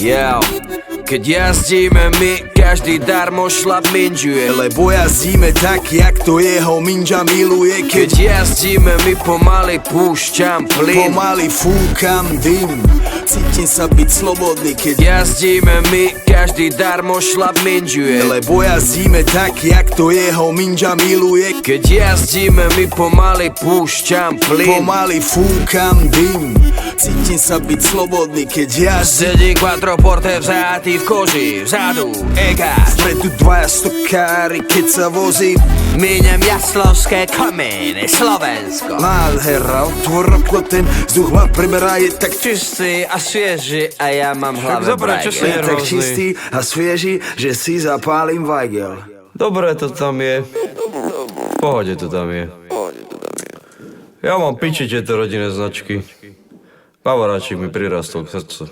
Yo, keď jazdíme my, každý darmo šlap minžuje, lebo jazdíme tak, jak to jeho minža miluje. Keď jazdíme my, pomaly púšťam plyn, pomaly fúkam dym, cítim sa byť slobodný. Keď jazdíme my, každý darmo šlap minžuje, lebo jazdíme tak, jak to jeho minža miluje. Keď jazdíme my, pomaly púšťam plyn, pomaly fúkam dym, cítim sa byť slobodný. Keď jazdím, sedí quattroporte vzatý v koži, vzadu egáč, vpredu dvaja stokári, keď sa vozím. Míňam Jaslovské kamene, Slovensko. Nádhera, otvor okno, ten vzduch ma preberá, je tak čistý a svieži a ja mám hlave brajgel. Je tak čistý a svieži, že si zapálim vajgel. Dobre to tam je. V pohode to tam je. Ja mám piči tieto rodinné značky. Bavoráčik mi prirastol k srdcu.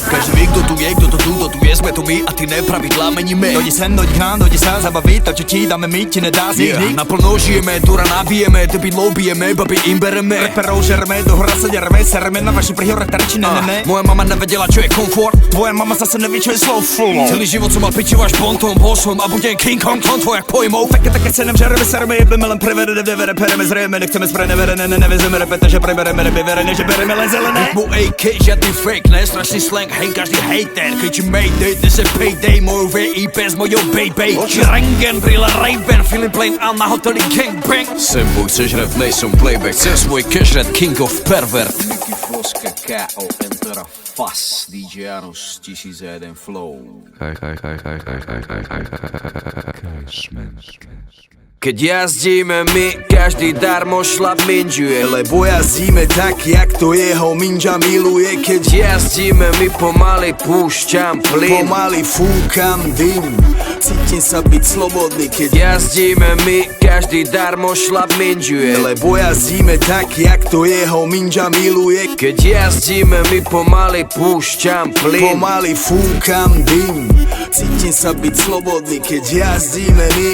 Každý ví, kdo tu je, kdo to tu, kdo tu je, jsme to my a ty nepravidla meníme. Dojdi sem, dojdi k nám, dojdi sa zabaviť, to čo ti dáme my, ti nedá z nich. Naplno žijeme, dura nabijeme, debilov bijeme, babi im bereme. Reperov žereme, do hora sa dereme, sereme na vaši prihore terči, ne. Moja mama nevedela, čo je komfort, Tvoja mama zase neví, čo je slow flow. celý život som mal pičiu až bontom, bol som a budem King Kong, konto jak pojmov. Také se nem žereme, sereme, jebeme, len preverene, devere, pereme, zrejeme, nechceme spreneverené, nevezeme repete, že prebereme, nebeverene, že bereme len zelené. Mu AK, žiadny fake, ne, strašný slang, hej, každý hater. Keď ti mayday, dnes je payday, moju VIP s mojou baby. Oči rengen, brýle Ray-Ban, feeling plain a na hoteli gangbang. Sem boj, chceš rap, nejsom playback, chcem svoj cash rap, king of pervert. Nicky Floska, K.O. Entera Fas, DJ Janus, 1001 Flow. Keď jazdíme my, každý darmo šlap minžuje, lebo jazdíme tak, jak to jeho minža miluje. Keď jazdíme my, pomaly púšťam plyn, pomaly fúkam dym, cítim sa byť slobodný. Keď jazdíme my, každý darmo šlap minžuje, lebo jazdíme tak, jak to jeho minža miluje. Keď jazdíme my, pomaly púšťam plyn, pomaly fúkam dym, cítim sa byť slobodný. Keď jazdíme my,